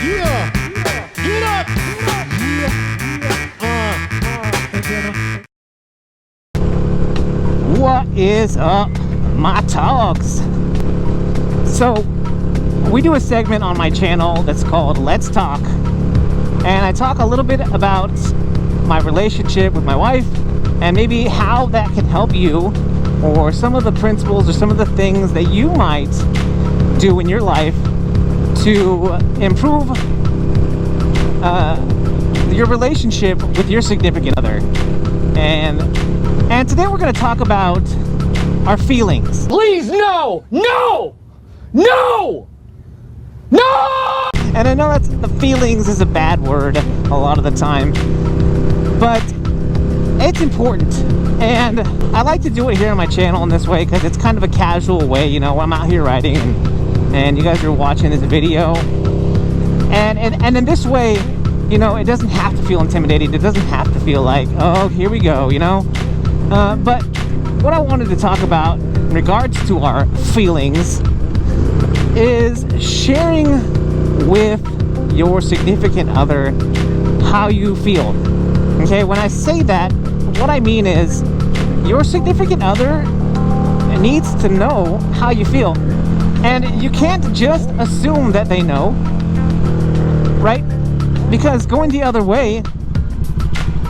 Yeah. Get up. What is up, my T.O.Gs? So, we do a segment on my channel that's called Let's Talk. And I talk a little bit about my relationship with my wife and maybe how that can help you, or some of the principles or some of the things that you might do in your life to improve your relationship with your significant other. And today we're going to talk about our feelings. Please, no! No! No! No! And I know that the feelings is a bad word a lot of the time, but it's important. And I like to do it here on my channel in this way because it's kind of a casual way, you know, I'm out here riding and you guys are watching this video. And in this way, you know, it doesn't have to feel intimidating. It doesn't have to feel like, oh, here we go, you know. But what I wanted to talk about in regards to our feelings is sharing with your significant other how you feel. Okay, when I say that, what I mean is your significant other needs to know how you feel. And you can't just assume that they know, right? Because going the other way,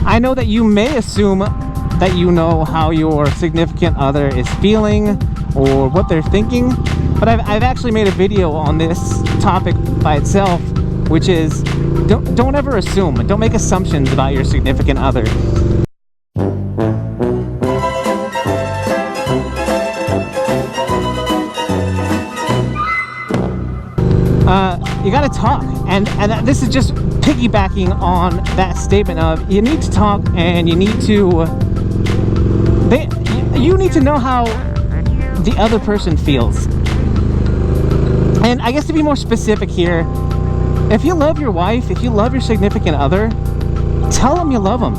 I know that you may assume that you know how your significant other is feeling or what they're thinking, but I've actually made a video on this topic by itself, which is don't ever assume, don't make assumptions about your significant other. You gotta talk, and this is just piggybacking on that statement of you need to talk, and you need to know how the other person feels. And I guess to be more specific here, if you love your wife, if you love your significant other, tell them you love them,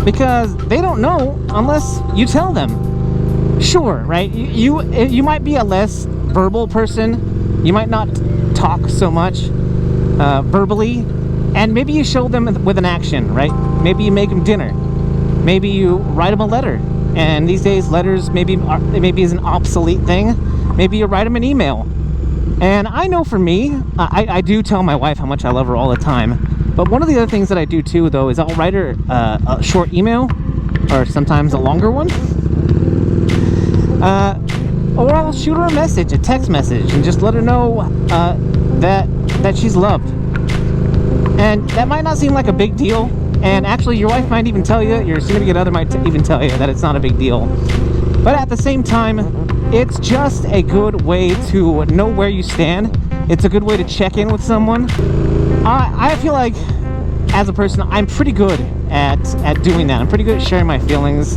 because they don't know unless you tell them. Sure, right? You might be a less verbal person. You might not talk so much verbally, and maybe you show them with an action, right? Maybe you make them dinner, maybe you write them a letter, and these days letters maybe is an obsolete thing. Maybe you write them an email. And I know for me, I do tell my wife how much I love her all the time, but one of the other things that I do too, though, is I'll write her a short email, or sometimes a longer one, or I'll shoot her a message, a text message, and just let her know that she's loved. And that might not seem like a big deal, and actually your wife might even tell you, your significant other might even tell you that it's not a big deal. But at the same time, it's just a good way to know where you stand. It's a good way to check in with someone. I feel like, as a person, I'm pretty good at doing that. I'm pretty good at sharing my feelings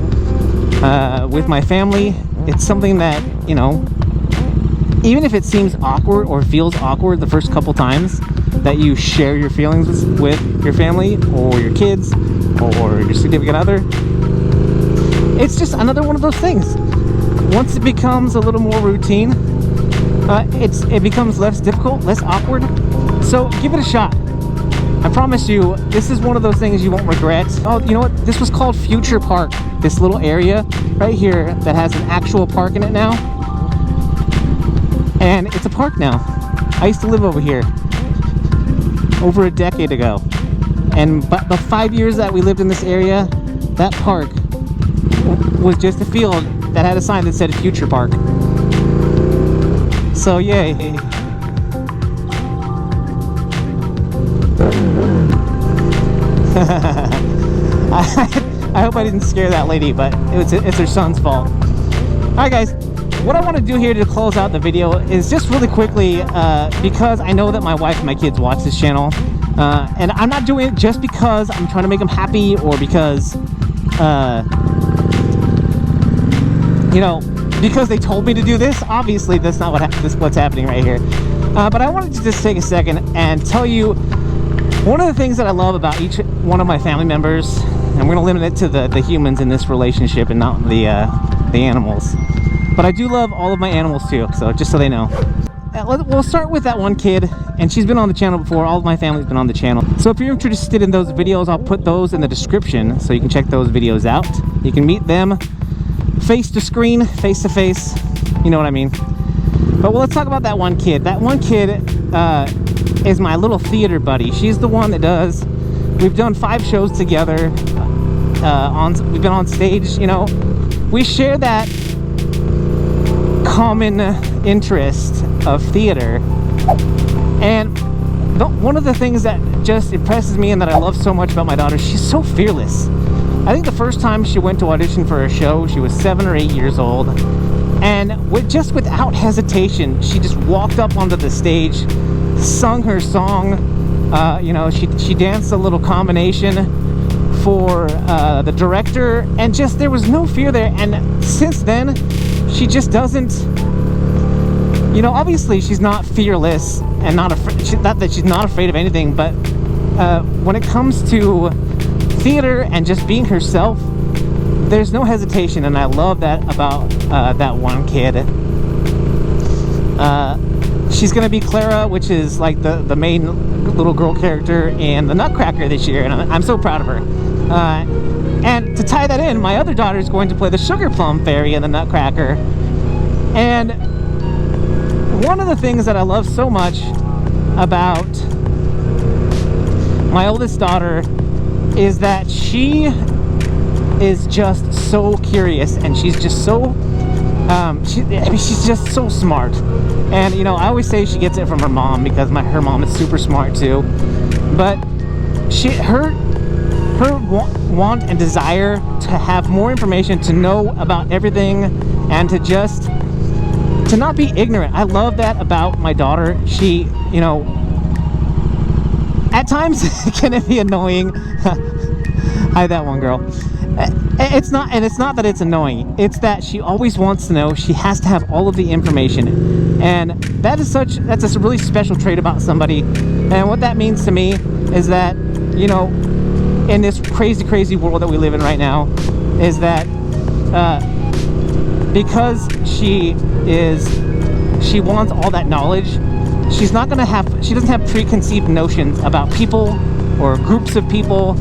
with my family. It's something that, you know, even if it seems awkward or feels awkward the first couple times that you share your feelings with your family or your kids or your significant other, it's just another one of those things. Once it becomes a little more routine, it becomes less difficult, less awkward. So give it a shot. I promise you, this is one of those things you won't regret. Oh, you know what? This was called Future Park. This little area right here that has an actual park in it now. And it's a park now. I used to live over here over a decade ago. And but the 5 years that we lived in this area, that park was just a field that had a sign that said Future Park. So yay. I hope I didn't scare that lady, but it's her son's fault. Alright guys, what I want to do here to close out the video is just really quickly, because I know that my wife and my kids watch this channel, and I'm not doing it just because I'm trying to make them happy or because you know, because they told me to do this. Obviously that's not what's happening right here, but I wanted to just take a second and tell you one of the things that I love about each one of my family members, and we're going to limit it to the humans in this relationship and not the animals, but I do love all of my animals too, so just so they know. we'll start with that one kid, and she's been on the channel before. All of my family's been on the channel. So if you're interested in those videos, I'll put those in the description so you can check those videos out. You can meet them face to screen, face to face, you know what I mean. But well, let's talk about that one kid. That one kid is my little theater buddy. She's the one that does, we've done 5 shows together. We've been on stage, you know. We share that common interest of theater. And one of the things that just impresses me and that I love so much about my daughter, she's so fearless. I think the first time she went to audition for a show, she was 7 or 8 years old. And just without hesitation, she just walked up onto the stage, sung her song. You know, she danced a little combination for the director, and just there was no fear there. And since then, she just doesn't, you know, obviously she's not fearless and not afraid, not that she's not afraid of anything, but when it comes to theater and just being herself, there's no hesitation. And I love that about that one kid. She's gonna be Clara, which is like the main little girl character in the Nutcracker this year, and I'm so proud of her. And to tie that in, my other daughter is going to play the Sugar Plum Fairy in the Nutcracker. And one of the things that I love so much about my oldest daughter is that she is just so curious, and she's just so she's just so smart. And you know, I always say she gets it from her mom, because her mom is super smart too. But her want and desire to have more information, to know about everything, and to not be ignorant. I love that about my daughter. She, you know, at times can it be annoying. Hi, that one girl. It's not that it's annoying. It's that she always wants to know. She has to have all of the information, and that's a really special trait about somebody. And what that means to me is that, you know, in this crazy world that we live in right now, is that because she wants all that knowledge, she doesn't have preconceived notions about people or groups of people.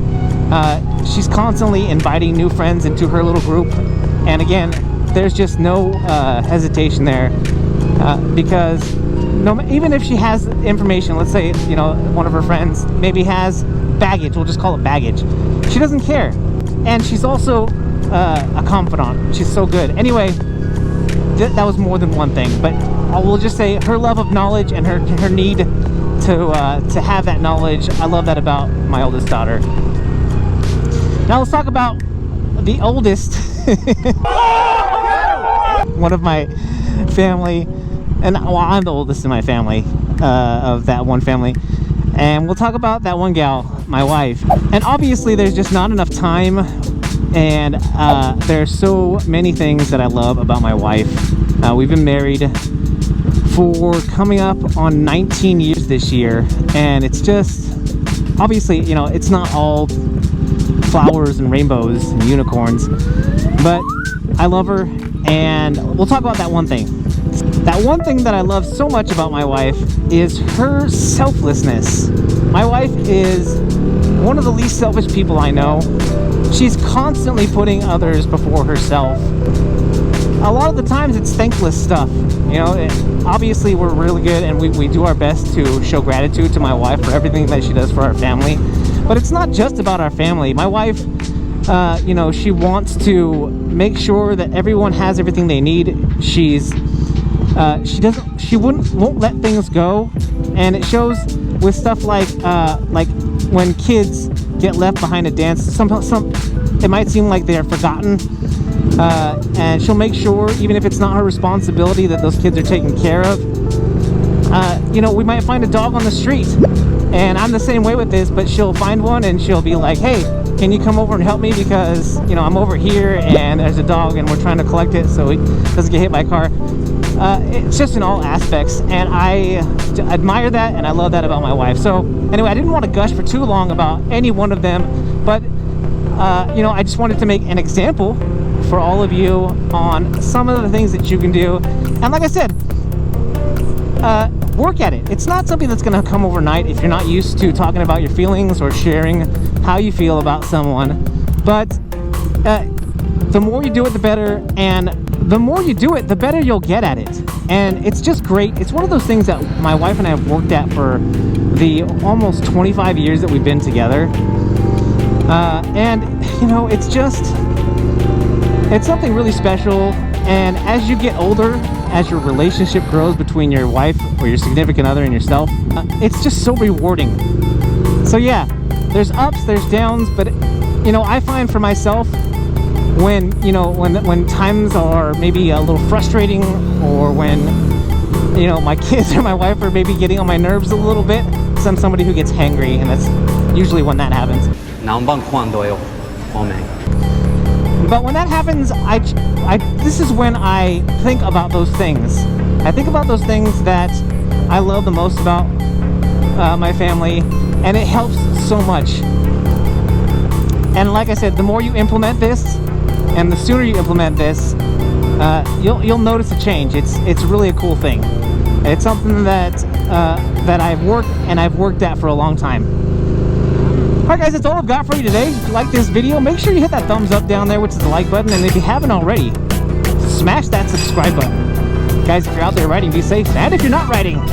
She's constantly inviting new friends into her little group, and again, there's just no hesitation there, because even if she has information, let's say, you know, one of her friends maybe has baggage, we'll just call it baggage, she doesn't care. And she's also a confidant. She's so good. Anyway, that was more than one thing, but I will just say her love of knowledge and her need to have that knowledge, I love that about my oldest daughter. Now let's talk about the oldest one of my family, and well, I'm the oldest in my family, of that one family, and we'll talk about that one gal, my wife. And obviously there's just not enough time, and there's so many things that I love about my wife. We've been married for coming up on 19 years this year, and it's just, obviously, you know, it's not all flowers and rainbows and unicorns, but I love her. And we'll talk about that one thing. That one thing that I love so much about my wife is her selflessness. My wife is one of the least selfish people I know. She's constantly putting others before herself. A lot of the times it's thankless stuff, you know. Obviously we're really good, and we do our best to show gratitude to my wife for everything that she does for our family. But it's not just about our family. My wife, you know, she wants to make sure that everyone has everything they need. She won't let things go, and it shows with stuff like when kids get left behind a dance. It might seem like they're forgotten, and she'll make sure, even if it's not her responsibility, that those kids are taken care of. You know, we might find a dog on the street, and I'm the same way with this, but she'll find one and she'll be like, hey, can you come over and help me, because, you know, I'm over here and there's a dog and we're trying to collect it so it doesn't get hit by a car. It's just in all aspects, and I admire that, and I love that about my wife. So anyway, I didn't want to gush for too long about any one of them, but you know, I just wanted to make an example for all of you on some of the things that you can do. And like I said, work at it. It's not something that's going to come overnight if you're not used to talking about your feelings or sharing how you feel about someone. But the more you do it, the better, and the more you do it, the better you'll get at it. And it's just great. It's one of those things that my wife and I have worked at for the almost 25 years that we've been together. And you know, it's something really special. And as you get older, as your relationship grows between your wife or your significant other and yourself, it's just so rewarding. So yeah, there's ups, there's downs, but you know, I find for myself, when times are maybe a little frustrating, or when, you know, my kids or my wife are maybe getting on my nerves a little bit, so I'm somebody who gets hangry, and that's usually when that happens. But when that happens, this is when I think about those things. I think about those things that I love the most about my family, and it helps so much. And like I said, the more you implement this, and the sooner you implement this, you'll notice a change. It's really a cool thing. It's something that I've worked at for a long time. Alright guys, that's all I've got for you today. If you like this video, make sure you hit that thumbs up down there, which is the like button, and if you haven't already, smash that subscribe button. Guys, if you're out there riding, be safe, and if you're not riding,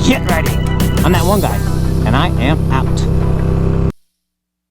get riding. I'm that one guy, and I am out.